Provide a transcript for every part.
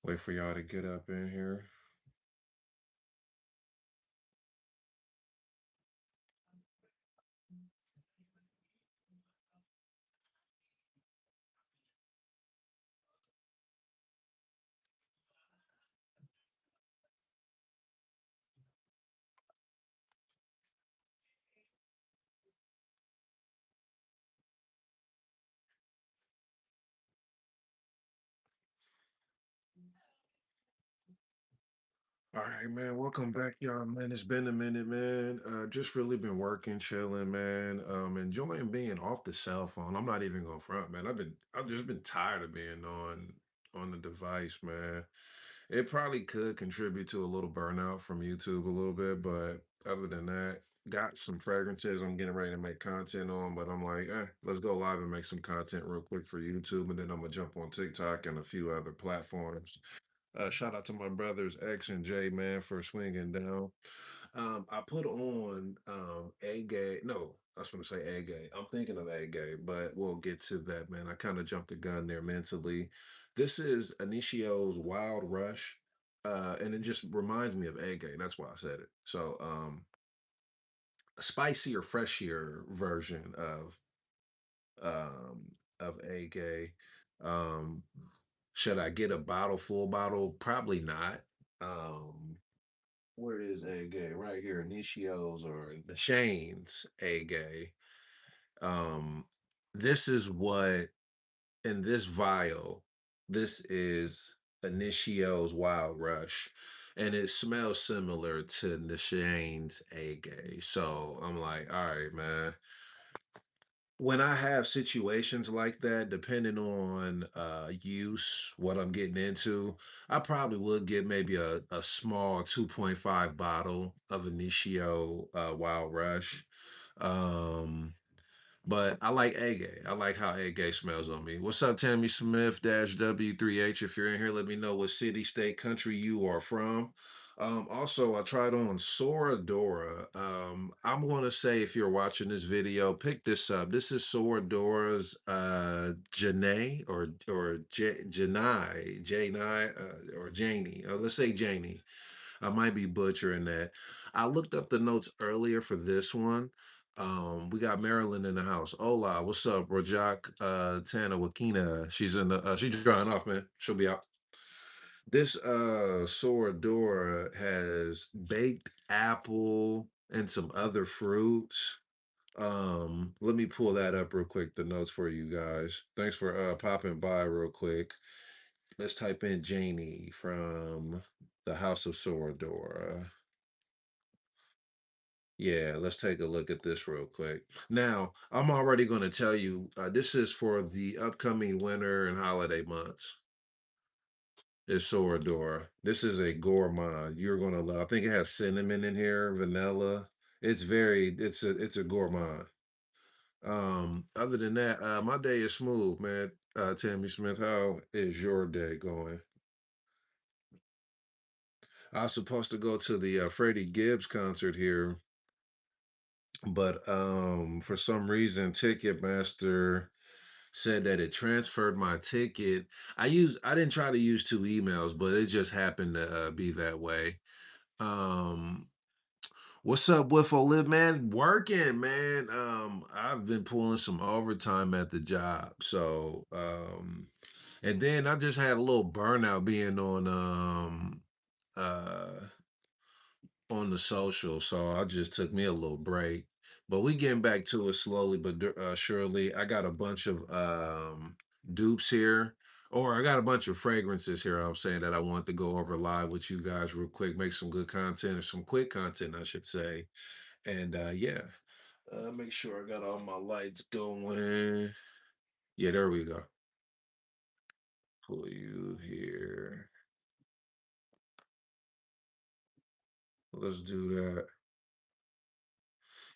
Wait for y'all to get up in here. All right, man. Welcome back, y'all, man. It's been a minute, man. Just really been working, chilling, man. Enjoying being off the cell phone. I'm not even gonna front, man. I've just been tired of being on the device, man. It probably could contribute to a little burnout from YouTube a little bit, but other than that, got some fragrances I'm getting ready to make content on, but I'm like, let's go live and make some content real quick for YouTube, and then I'm gonna jump on TikTok and a few other platforms. Shout out to my brothers X and J, man, for swinging down. I put on A Gay. No, I was going to say A Gay. I'm thinking of A Gay, but we'll get to that, man. I kind of jumped the gun there mentally. This is Initio's Wild Rush, and it just reminds me of A Gay. That's why I said it. So, a spicier, fresher version um, of A Gay. Um, should I get a bottle, full bottle? Probably not. Um, where is A Gay? Right here, Initios or the Shanes A Gay. Um, this is what in this vial, this is Initio's Wild Rush. And it smells similar to the Shane's A Gay. So I'm like, all right, man, when I have situations like that, depending on use, what I'm getting into, I probably would get maybe a small 2.5 bottle of Initio Wild Rush. Um, but I like Agay. I like how Agay smells on me. What's up, Tammy Smith dash W3H? If you're in here, let me know what city, state, country you are from. Also, I tried on Soradora. I'm going to say if you're watching this video, pick this up. This is Soradora's Janae or Janai, Janai, or Janie. Let's say Janie. I might be butchering that. I looked up the notes earlier for this one. We got Marilyn in the house. Hola, what's up? Rajak Tana Wakina. She's in the she's drying off, man. She'll be out. This Soradora has baked apple and some other fruits. Let me pull that up real quick, the notes for you guys. Thanks for popping by real quick. Let's type in Janie from the House of Soradora. Yeah, let's take a look at this real quick. Now, I'm already going to tell you this is for the upcoming winter and holiday months. It's Soradora. This is a gourmand. You're going to love. I think it has cinnamon in here, vanilla. It's a gourmand. Other than that, my day is smooth, man. Tammy Smith, how is your day going? I was supposed to go to the Freddie Gibbs concert here, but for some reason Ticketmaster said that it transferred my ticket. I didn't try to use two emails, but it just happened to be that way. Um what's up with Olib, man? Working, man. I've been pulling some overtime at the job. So and then I just had a little burnout being uh on the social, so I just took me a little break. But we getting back to it slowly but surely. I got a bunch of dupes here, or I got a bunch of fragrances here. I'm saying that I want to go over live with you guys real quick, make some good content or some quick content, I should say. And yeah, make sure I got all my lights going. Yeah, there we go. Pull you here. Let's do that.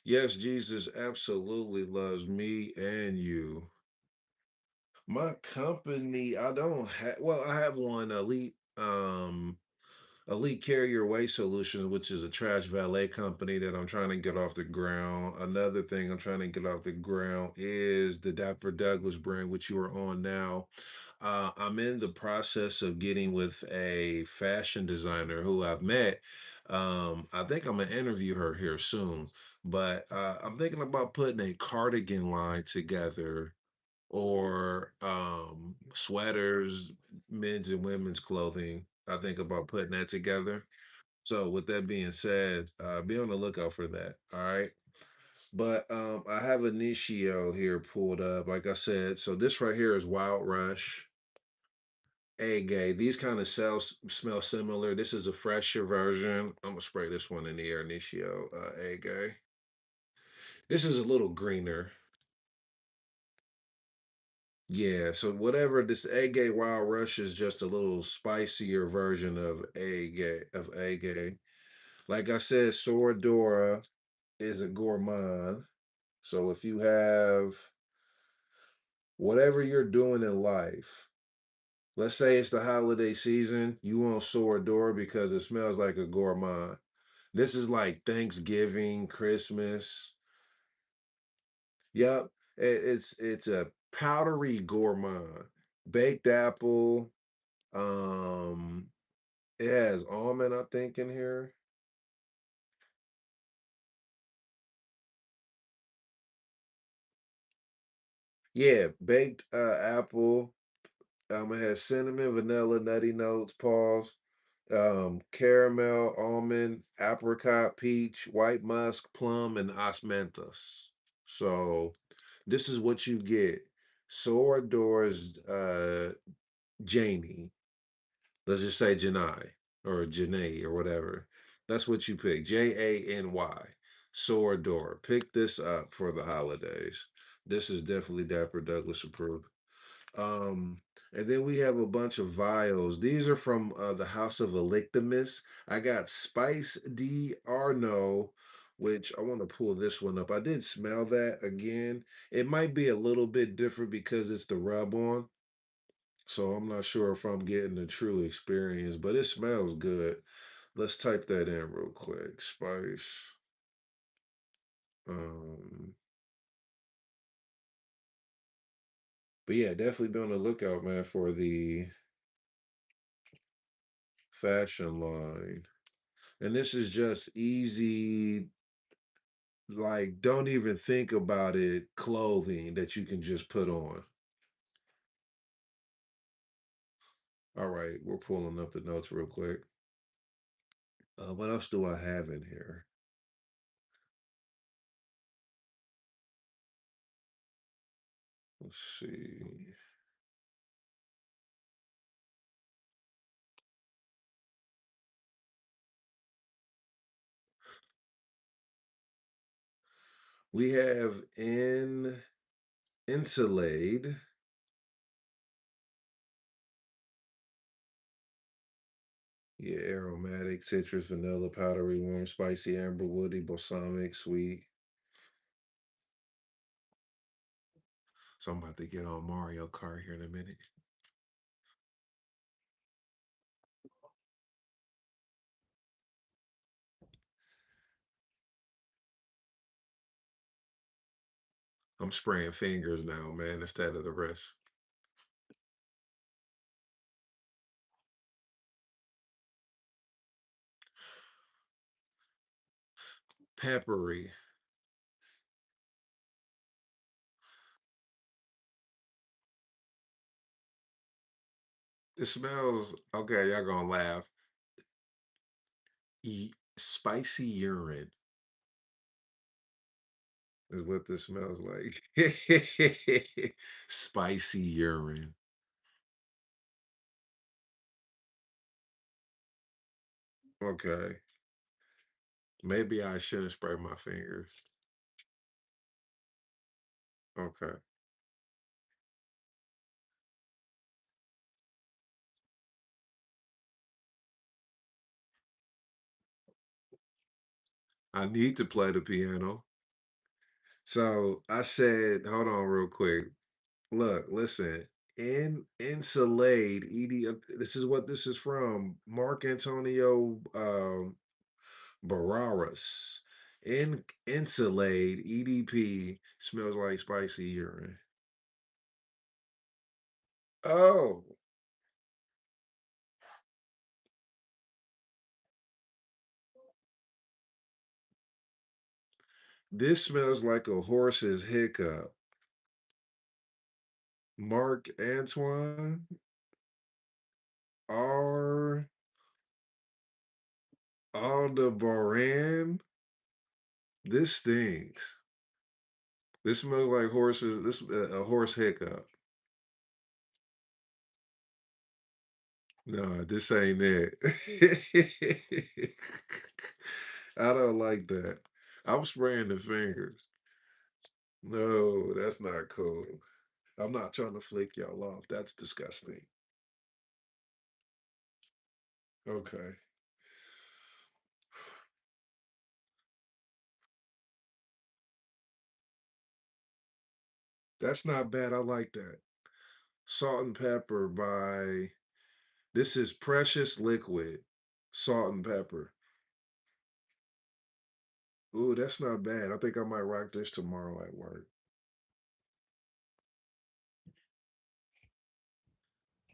Yes, Jesus absolutely loves me and you. My company, I don't have, well, I have one Elite Carrier Waste Solutions, which is a trash valet company that I'm trying to get off the ground. Another thing I'm trying to get off the ground is the Dapper Douglas brand, which you are on now. I'm in the process of getting with a fashion designer who I've met. I think I'm gonna interview her here soon, but I'm thinking about putting a cardigan line together or sweaters, men's and women's clothing. I think about putting that together. So with that being said, be on the lookout for that. All right. But I have Initio here pulled up. Like I said, so this right here is Wild Rush, A Gay. These kind of cells smell similar. This is a fresher version. I'm gonna spray this one in the air, Initio, A Gay. This is a little greener. Yeah, so whatever this A Gay Wild Rush is just a little spicier version of A Gay. Like I said, Soradora is a gourmand. So if you have whatever you're doing in life, let's say it's the holiday season, you want Soradora because it smells like a gourmand. This is like Thanksgiving, Christmas. Yep, it's a powdery gourmand. Baked apple. Um, it has almond, I think, in here. Yeah, baked apple. It has cinnamon, vanilla, nutty notes, pause. Caramel, almond, apricot, peach, white musk, plum, and osmanthus. So this is what you get. Sorador's Janie. Let's just say Janai or Janae or whatever. That's what you pick. Jany. Sorador. Pick this up for the holidays. This is definitely Dapper Douglas approved. Um, and then we have a bunch of vials. These are from the House of Elictimus. I got Spice D Arno, which I want to pull this one up. I did smell that again. It might be a little bit different because it's the rub on. So I'm not sure if I'm getting the true experience, but it smells good. Let's type that in real quick. Spice. Um, but yeah, definitely be on the lookout, man, for the fashion line. And this is just easy, like, don't even think about it, clothing that you can just put on. All right, we're pulling up the notes real quick. What else do I have in here? Let's see. We have in Insulade. Yeah, aromatic, citrus, vanilla, powdery, warm, spicy, amber, woody, balsamic, sweet. So I'm about to get on Mario Kart here in a minute. I'm spraying fingers now, man, instead of the wrist. Peppery. It smells okay. Y'all gonna laugh. Spicy urine is what this smells like. Spicy urine. Okay. Maybe I shouldn't spray my fingers. Okay. I need to play the piano. So I said, hold on real quick. Look, listen. In Insulade, this is what this is from. Mark Antonio Barraras. In Insulade, EDP smells like spicy urine. Oh, this smells like a horse's hiccup. Mark Antoine R. Aldebaran. This stinks. This smells like horses. This a horse hiccup. No, this ain't it. I don't like that. I'm spraying the fingers. No, that's not cool. I'm not trying to flick y'all off. That's disgusting. Okay. That's not bad. I like that. Salt and pepper by this is Precious Liquid. Salt and pepper. Ooh, that's not bad. I think I might rock this tomorrow at work.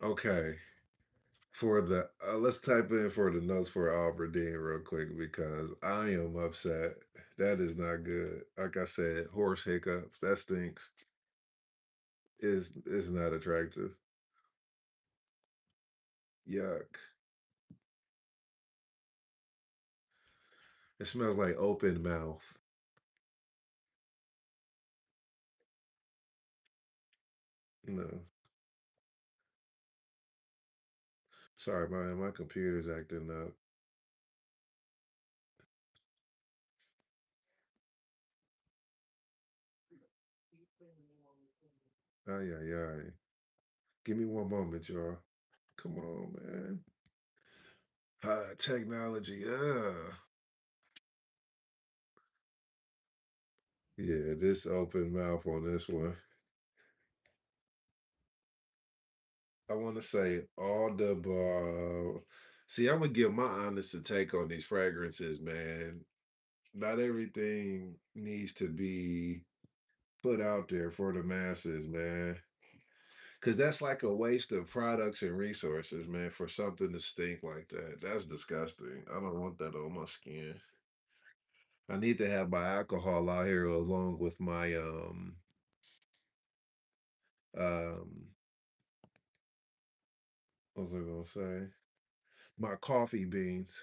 Okay. For the let's type in for the notes for Alberdeen real quick because I am upset. That is not good. Like I said, horse hiccups. That stinks. Is not attractive. Yuck. It smells like open mouth. No. Sorry, my computer's acting up. Ay ay ay. Give me one moment, y'all. Come on, man. Technology. Yeah, this open mouth on this one. I want to say all the See, I'm gonna give my honest take on these fragrances, man. Not everything needs to be put out there for the masses, man. Cause that's like a waste of products and resources, man, for something to stink like that. That's disgusting. I don't want that on my skin. I need to have my alcohol out here along with my um what was I gonna say? My coffee beans.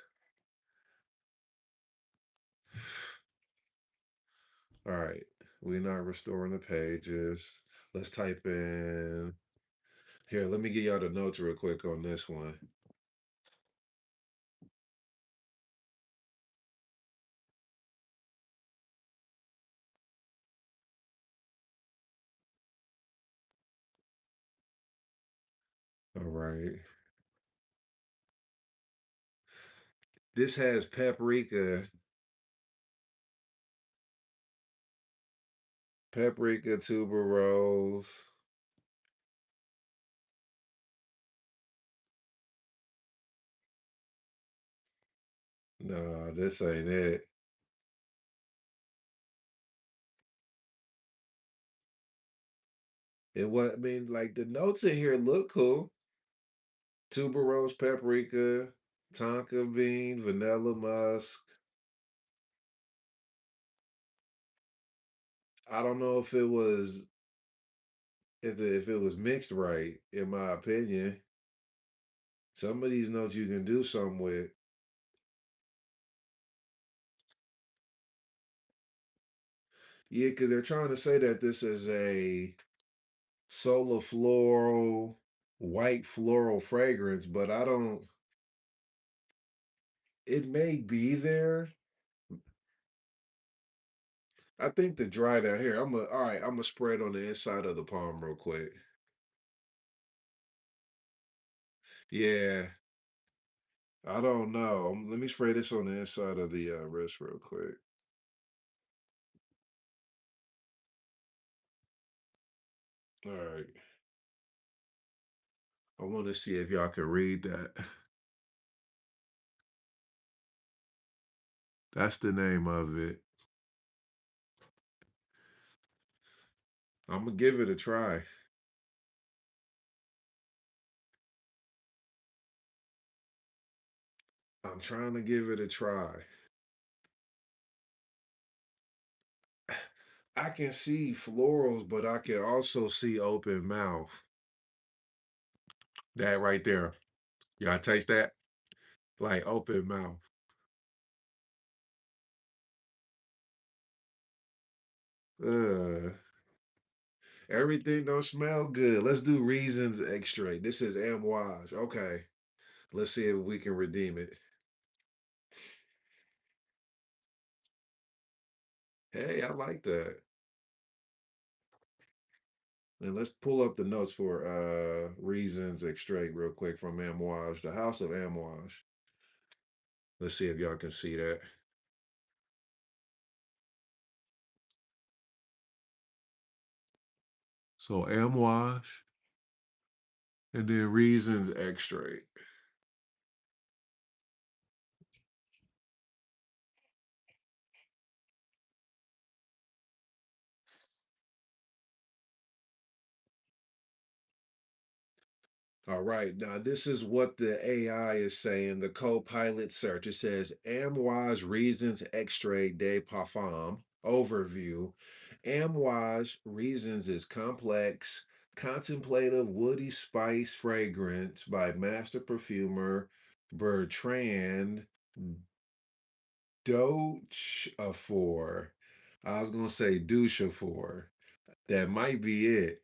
All right. We're not restoring the pages. Let's type in here. Let me get y'all the notes real quick on this one. All right. This has paprika, tuberose. No, this ain't it. It what I mean, like the notes in here look cool. Tuberose, paprika, tonka bean, vanilla musk. I don't know if it was mixed right, in my opinion. Some of these notes you can do something with. Yeah, because they're trying to say that this is a solar floral, white floral fragrance, but I don't. It may be there. I think the dry down here. All right. I'm gonna spread on the inside of the palm real quick. Yeah, I don't know. Let me spray this on the inside of the wrist real quick. All right. I want to see if y'all can read that. That's the name of it. I'm gonna give it a try. I'm trying to give it a try. I can see florals, but I can also see open mouth. That right there. Y'all taste that? Like open mouth. Uh, everything don't smell good. Let's do reasons extract. This is amouage. Okay. Let's see if we can redeem it. Hey, I like that. And let's pull up the notes for reasons extract real quick from amouage, the house of amouage. Let's see if y'all can see that. So amouage and then reasons extract. All right, now this is what the AI is saying. The co-pilot search. It says Amouage Reasons Extrait de Parfum overview. Amouage Reasons is complex, contemplative, woody spice fragrance by master perfumer Bertrand Doucheafour. I was gonna say Doucheafour. That might be it.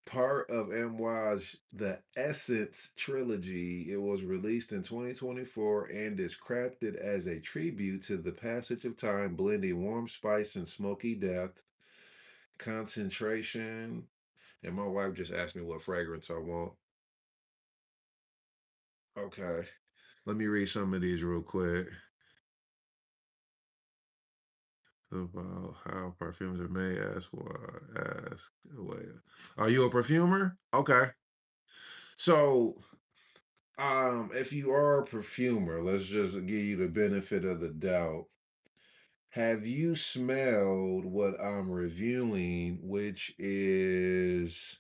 Part of MY's The Essence trilogy. It was released in 2024 and is crafted as a tribute to the passage of time, blending warm spice and smoky depth, concentration. And my wife just asked me what fragrance I want. Okay, let me read some of these real quick about how perfumes are made. Ask. Wait, are you a perfumer? Okay, so if you are a perfumer, let's just give you the benefit of the doubt. Have you smelled what I'm reviewing, which is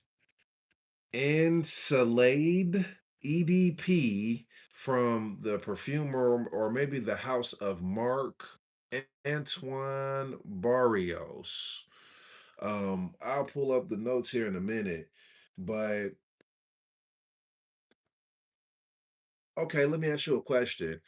Ensalade EDP from the perfumer or maybe the house of Mark Antoine Barrios. I'll pull up the notes here in a minute, but okay, let me ask you a question.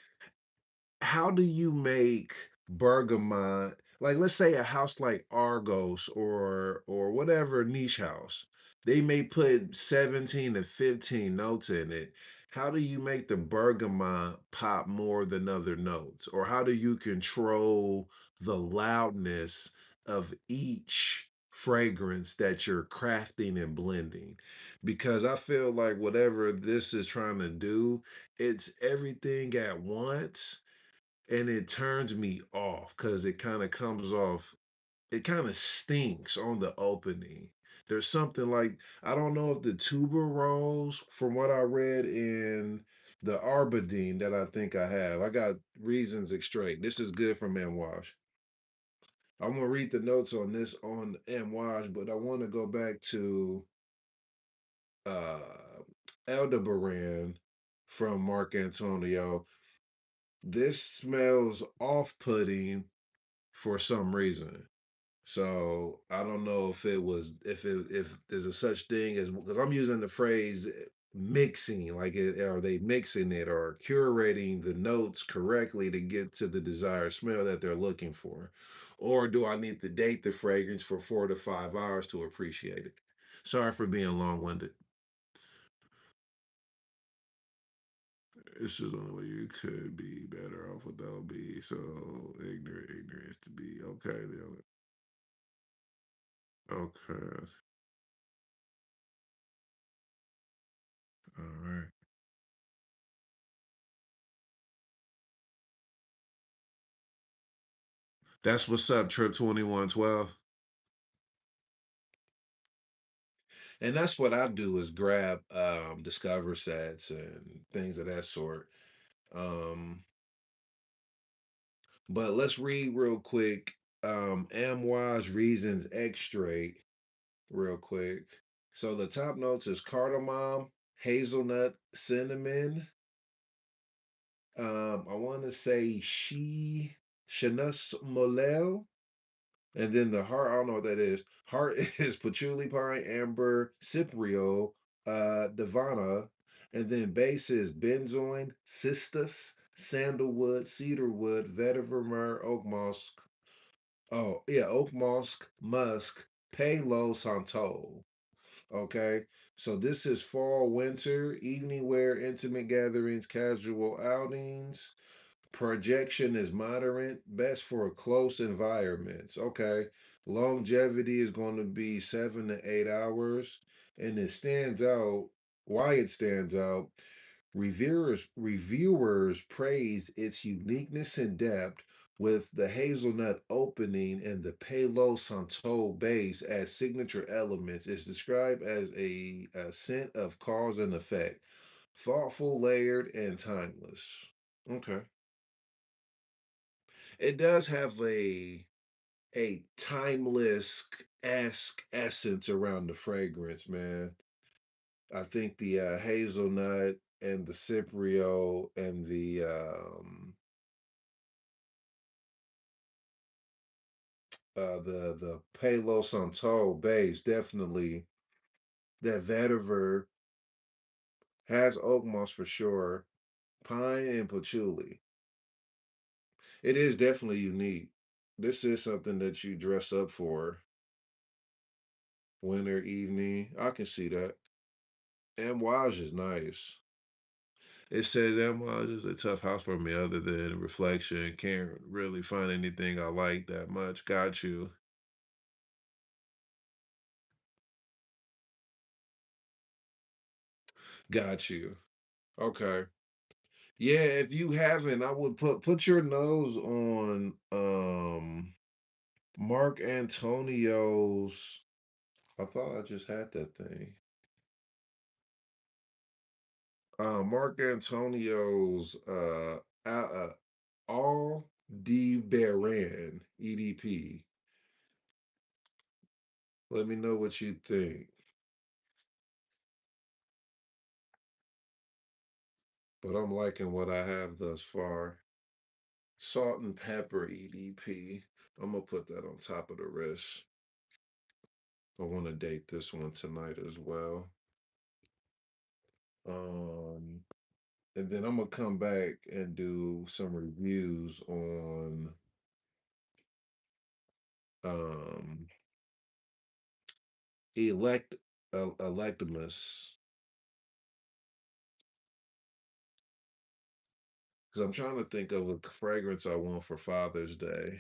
How do you make bergamot, like let's say a house like Argos or whatever niche house, they may put 17 to 15 notes in it. How do you make the bergamot pop more than other notes, or how do you control the loudness of each fragrance that you're crafting and blending? Because I feel like whatever this is trying to do, it's everything at once, and it turns me off because it kind of comes off, it kind of stinks on the opening. There's something like, I don't know if the tuberose, from what I read in the Arbidine that I think I have. I got reasons extract. This is good from Amwash. I'm gonna read the notes on this on Amwash, but I want to go back to uh Eldebaran from Mark Antonio. This smells off-putting for some reason. So I don't know if it was if there's a such thing as, because I'm using the phrase mixing, like are they mixing it or curating the notes correctly to get to the desired smell that they're looking for, or do I need to date the fragrance for 4 to 5 hours to appreciate it? Sorry for being long-winded. This is the only way you could be better off without being so ignorant to be okay. Okay. All right. That's what's up, Trip 2112. And that's what I do is grab discover sets and things of that sort. Um, but let's read real quick. Amwise Reasons Extract real quick. So the top notes is cardamom, hazelnut, cinnamon, I want to say Chanus Molel. And then the heart, I don't know what that is. Heart is patchouli pine, amber, cypriol, divana. And then base is benzoin, cistus, sandalwood, cedarwood, vetiver myrrh, oak moss. Oh, yeah, oak moss, musk, palo santal. Okay. So this is fall, winter, evening wear, intimate gatherings, casual outings. Projection is moderate, best for close environments. Okay. Longevity is going to be 7 to 8 hours. And it stands out. Why it stands out, reviewers praised its uniqueness and depth with the hazelnut opening and the Palo Santo base as signature elements. It's described as a scent of cause and effect, thoughtful, layered, and timeless. Okay. It does have a timeless esque essence around the fragrance, man. I think the hazelnut and the Ciprio and the Palo Santo base definitely that vetiver has oak moss for sure, pine and patchouli. It is definitely unique. This is something that you dress up for winter evening. I can see that. Amouage is nice. It says Amouage is a tough house for me other than reflection. Can't really find anything I like that much. Got you. Got you. Okay. Yeah, if you haven't, I would put your nose on Mark Antonio's. I thought I just had that thing. Mark Antonio's All D Baran EDP. Let me know what you think. But I'm liking what I have thus far. Salt and pepper EDP. I'm gonna put that on top of the rest. I want to date this one tonight as well. Um, and then I'm gonna come back and do some reviews on um elect electimus because I'm trying to think of a fragrance I want for Father's Day.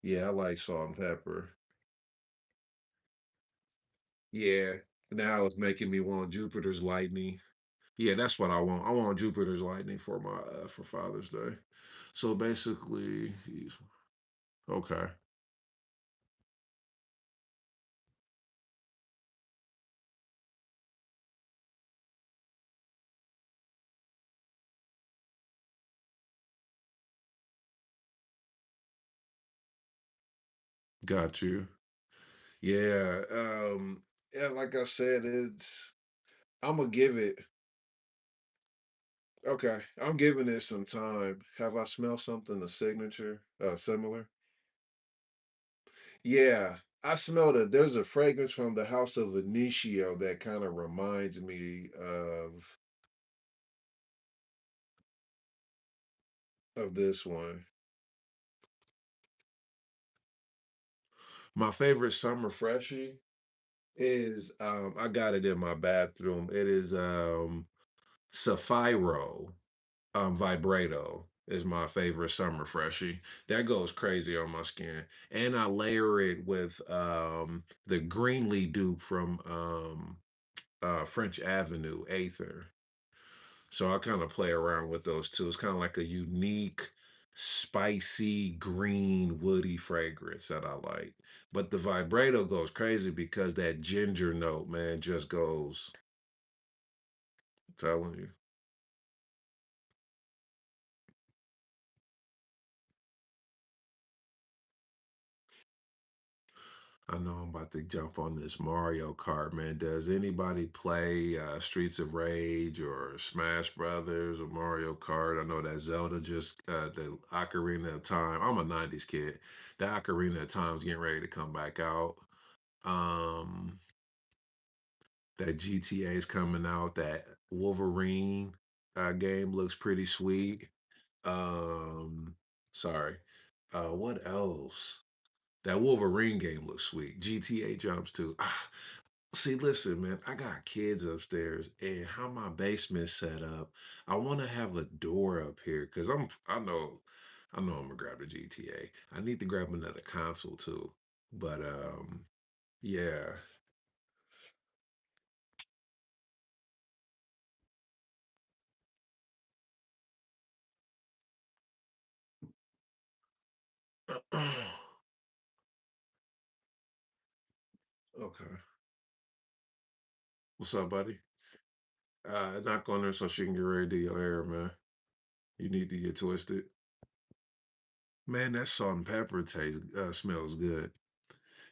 Yeah, I like salt and pepper. Yeah, now it's making me want Jupiter's lightning. Yeah, that's what I want. I want Jupiter's lightning for my for Father's Day. So basically, he's okay. Got you. Yeah. Yeah, like I said, it's I'm gonna give it okay. I'm giving it some time. Have I smelled something the signature? Similar? Yeah. I smelled it. There's a fragrance from the House of Vinicio that kind of reminds me of this one. My favorite summer freshie is I got it in my bathroom. It is Sapphiro. Vibrato is my favorite summer freshie. That goes crazy on my skin. And I layer it with the Greenlee dupe from French Avenue, Aether. So I kind of play around with those two. It's kind of like a unique, spicy, green, woody fragrance that I like. But the vibrato goes crazy because that ginger note, man, just goes, I'm telling you. I know I'm about to jump on this Mario Kart, man. Does anybody play Streets of Rage or Smash Brothers or Mario Kart? I know that Zelda just the Ocarina of Time. I'm a '90s kid. The Ocarina of Time's getting ready to come back out. Um, that GTA is coming out. That Wolverine game looks pretty sweet. Um, sorry. What else? That Wolverine game looks sweet. GTA jumps too. Ah, see, listen, man, I got kids upstairs, and how my basement's set up, I want to have a door up here because I know I'm gonna grab the GTA. I need to grab another console too, but yeah. Okay, what's up, buddy? Knock on her so she can get ready to do your hair, man. You need to get twisted, man. That salt and pepper taste smells good.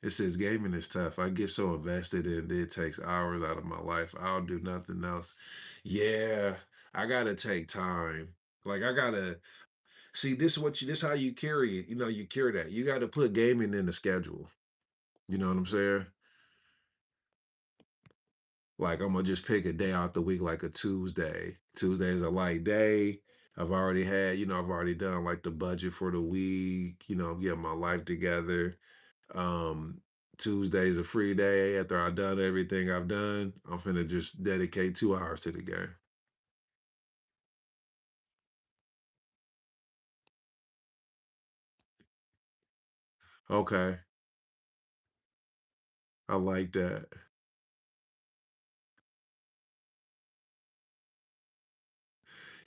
It says gaming is tough. I get so invested in it, it takes hours out of my life. I'll do nothing else. Yeah, I gotta take time. Like I gotta see this how you carry it. You know, you carry that. You gotta put gaming in the schedule. You know what I'm saying? Like I'm gonna just pick a day out the week, like a Tuesday. Tuesday is a light day. I've already done like the budget for the week, get my life together. Um, Tuesday's a free day. After I've done everything I've done, I'm finna just dedicate 2 hours to the game. Okay, I like that.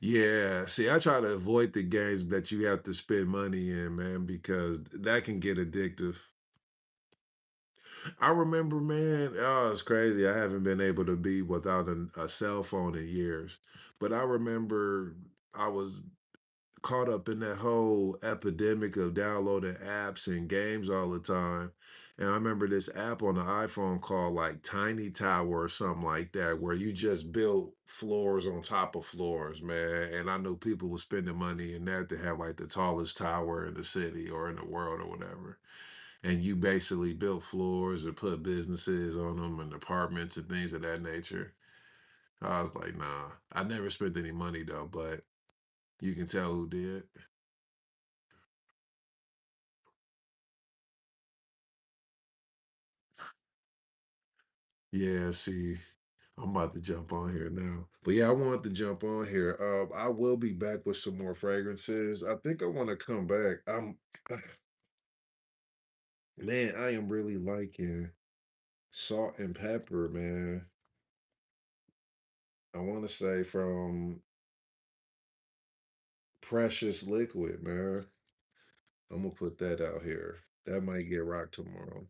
Yeah, see, I try to avoid the games that you have to spend money in, man, because that can get addictive. I remember, man, oh, it's crazy. I haven't been able to be without a cell phone in years. But I remember I was caught up in that whole epidemic of downloading apps and games all the time. And I remember this app on the iPhone called like Tiny Tower or something like that, where you just built floors on top of floors, man. And I knew people were spending money in that to have like the tallest tower in the city or in the world or whatever. And you basically built floors and put businesses on them and apartments and things of that nature. I was like, nah, I never spent any money though, but you can tell who did. Yeah, see, I'm about to jump on here now. But yeah, I wanted to jump on here. I will be back with some more fragrances. I think I want to come back. Man, I am really liking salt and pepper, man. I want to say from Precious Liquid, man. I'm gonna put that out here. That might get rocked tomorrow.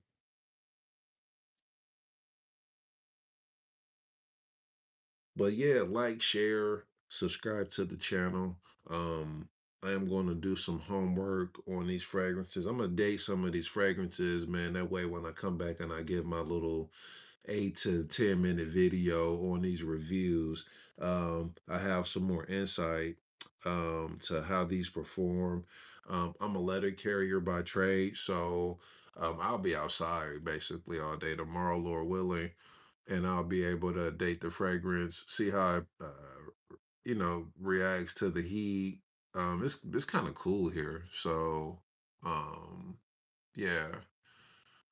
But yeah, like, share, subscribe to the channel. Um, I am going to do some homework on these fragrances. I'm gonna date some of these fragrances, man. That way, when I come back and I give my little 8 to 10 minute video on these reviews, I have some more insight to how these perform. I'm a letter carrier by trade, so I'll be outside basically all day tomorrow, Lord willing, and I'll be able to date the fragrance, see how it, reacts to the heat. It's kind of cool here, so um, yeah.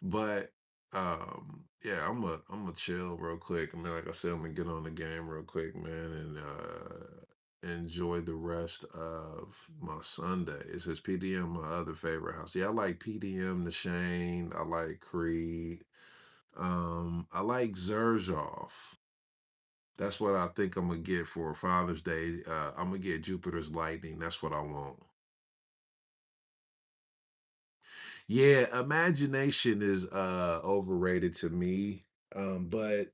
But yeah, I'm gonna chill real quick. I mean, like I said, I'm gonna get on the game real quick, man, and enjoy the rest of my Sunday. It says PDM, my other favorite house. Yeah, I like PDM, The Shane. I like Creed. I like Zerzhov. That's what I think I'm gonna get for Father's Day. I'm gonna get Jupiter's Lightning. That's what I want. Yeah, imagination is overrated to me. But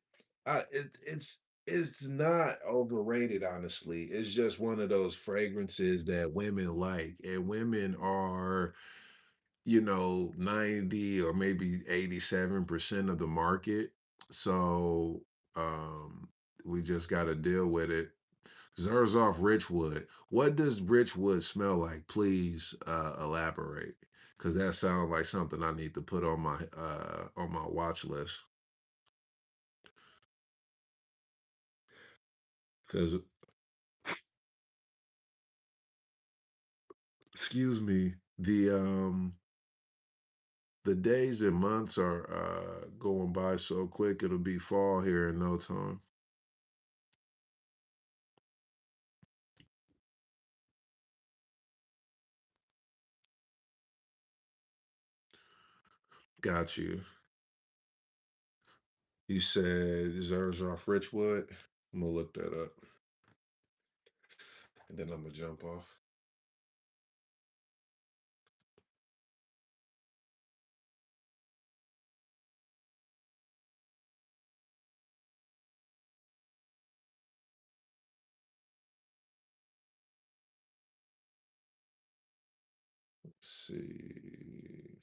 it's not overrated, honestly. It's just one of those fragrances that women like, and women are, 90 or maybe 87% of the market. So um, we just got to deal with it. Zerzoff Richwood. What does Richwood smell like? Please elaborate, because that sounds like something I need to put on my watch list. Because excuse me, the days and months are going by so quick. It'll be fall here in no time. Got you. You said Zerzoff Richwood. I'm gonna look that up, and then I'm gonna jump off. Let's see.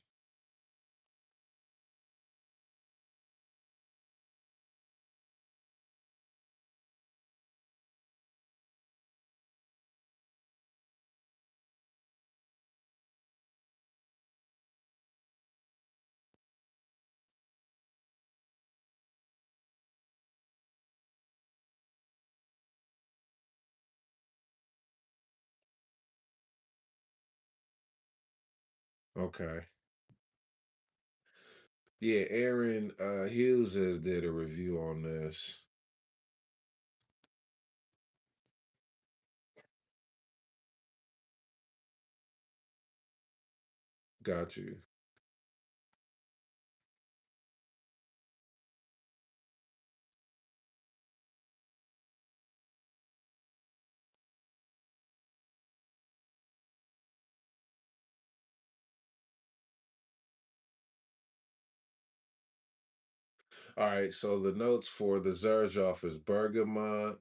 Okay. Yeah, Aaron Hughes has did a review on this. Got you. All right, so the notes for the Zerjoff is bergamot,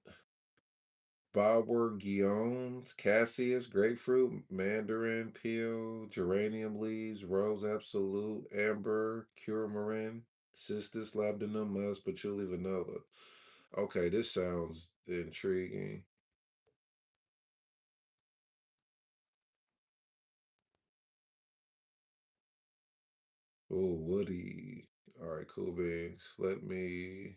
Bauer Guillaume's, Cassius, grapefruit, mandarin peel, geranium leaves, rose absolute, amber, curcumin, cistus labdanum, musk, patchouli, vanilla. Okay, this sounds intriguing. Oh, woody. All right, cool beans. Let me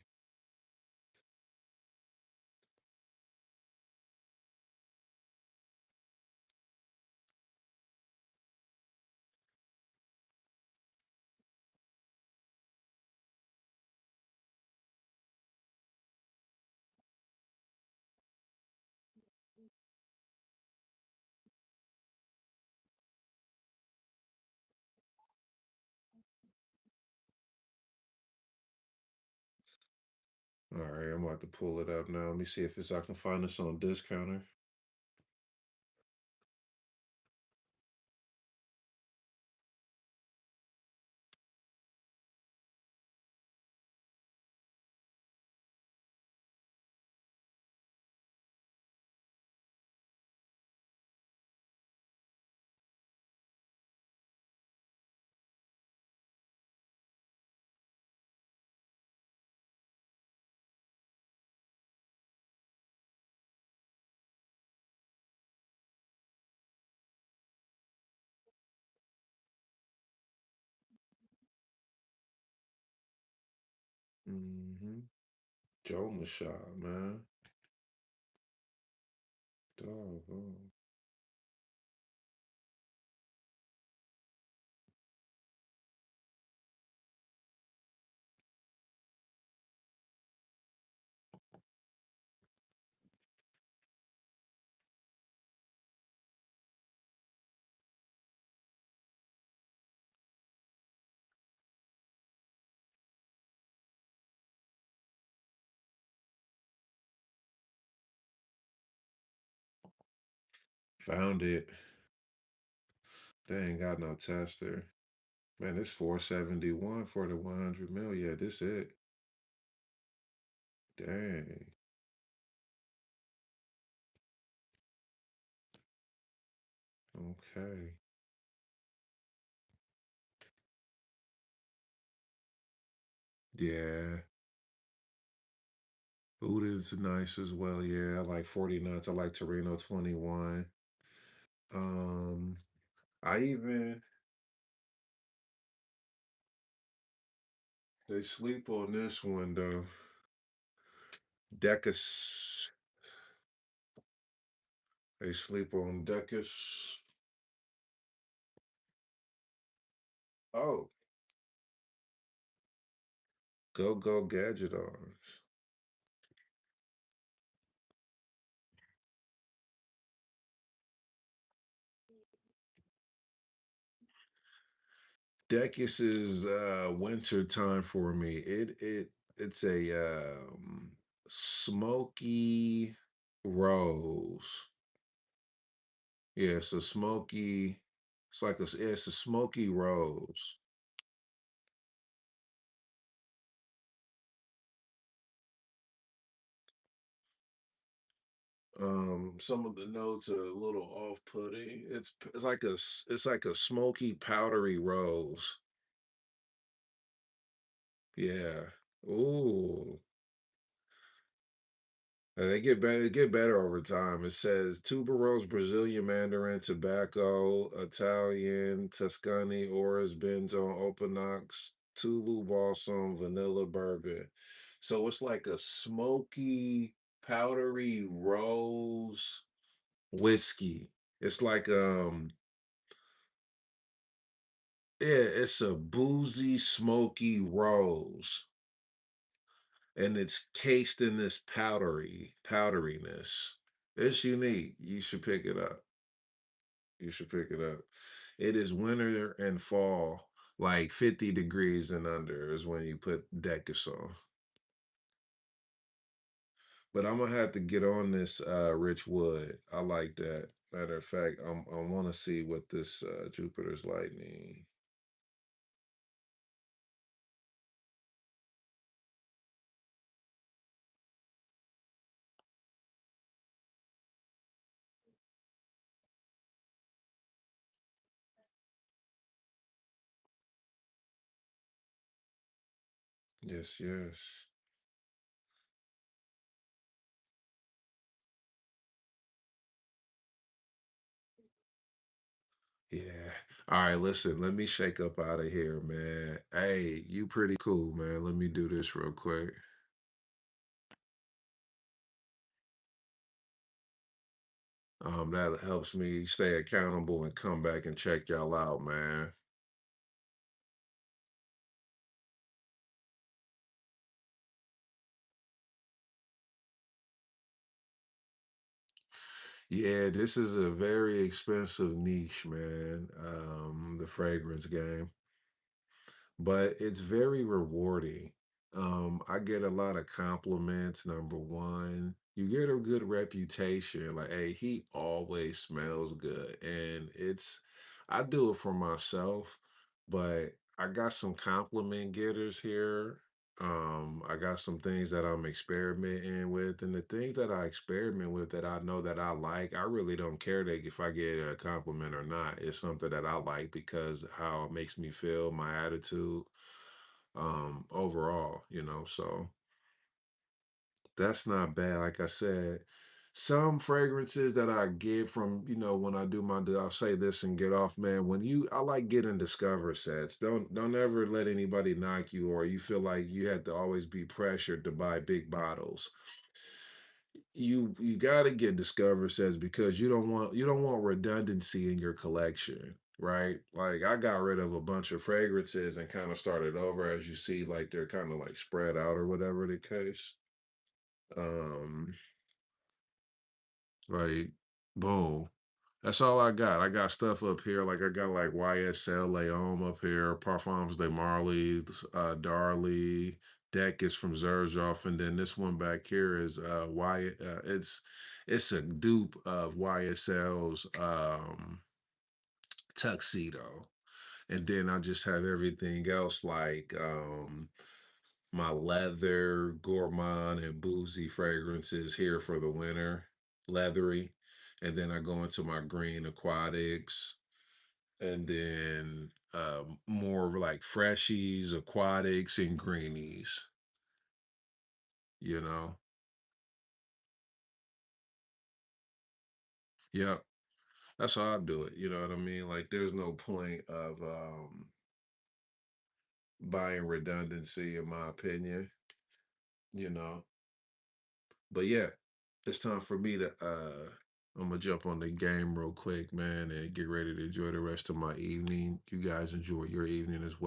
All right, I'm about to pull it up now. Let me see if I can find this on Discounter. Mm-hmm. Joe Machad, man. Doggone. Found it. They ain't got no tester. Man, it's 471 for the 100 mil. Yeah, this it. Dang. Okay. Yeah. Oud is nice as well. Yeah, I like 40 nuts. I like Torino 21. Um, I even they sleep on this one though. Decus. They sleep on Decus. Oh, go go gadget arms. Decus is winter time for me. It's a smoky rose. Yeah, it's a smoky. It's like it's a smoky rose. Some of the notes are a little off-putting. It's like it's like a smoky, powdery rose. Yeah. Ooh. And they get better over time. It says tuberose, Brazilian Mandarin, tobacco, Italian, Tuscany, Oris, Benzo, Openox, Tulu Balsam, vanilla bourbon. So it's like a smoky, powdery rose whiskey. It's like yeah, it's a boozy, smoky rose, and it's cased in this powderiness. It's unique. You should pick it up. You should pick it up. It is winter and fall, like 50 degrees and under is when you put Decus on. But I'm gonna have to get on this rich wood. I like that. Matter of fact, I want to see what this Jupiter's lightning. Yes, yes. Yeah. All right, listen, let me shake up out of here, man. Hey, you pretty cool, man. Let me do this real quick. That helps me stay accountable and come back and check y'all out, man. Yeah, this is a very expensive niche, man. The fragrance game, but it's very rewarding. I get a lot of compliments. Number one, you get a good reputation. Like, hey, he always smells good, and I do it for myself, but I got some compliment getters here. I got some things that I'm experimenting with, and the things that I experiment with that I know that I like, I really don't care that if I get a compliment or not. It's something that I like because how it makes me feel, my attitude, overall, so that's not bad. Like I said, some fragrances that I get from, when I do I'll say this and get off, man. I like getting discover sets. Don't ever let anybody knock you or you feel like you had to always be pressured to buy big bottles. You got to get discover sets because you don't want redundancy in your collection, right? Like I got rid of a bunch of fragrances and kind of started over as you see like they're kind of like spread out or whatever the case. Um like boom. That's all I got. I got stuff up here like I got like YSL Leom up here, Parfums de Marly, Darlie, Deck is from Zerzhoff, and then this one back here is it's a dupe of YSL's tuxedo. And then I just have everything else like my leather, gourmand, and boozy fragrances here for the winter, leathery. And then I go into my green aquatics. and then more of like freshies, aquatics, and greenies. You know, yep, that's how I do it. You know what I mean? Like, there's no point of buying redundancy, in my opinion. You know, but yeah, it's time for me to I'm gonna jump on the game real quick, man, and get ready to enjoy the rest of my evening. You guys enjoy your evening as well.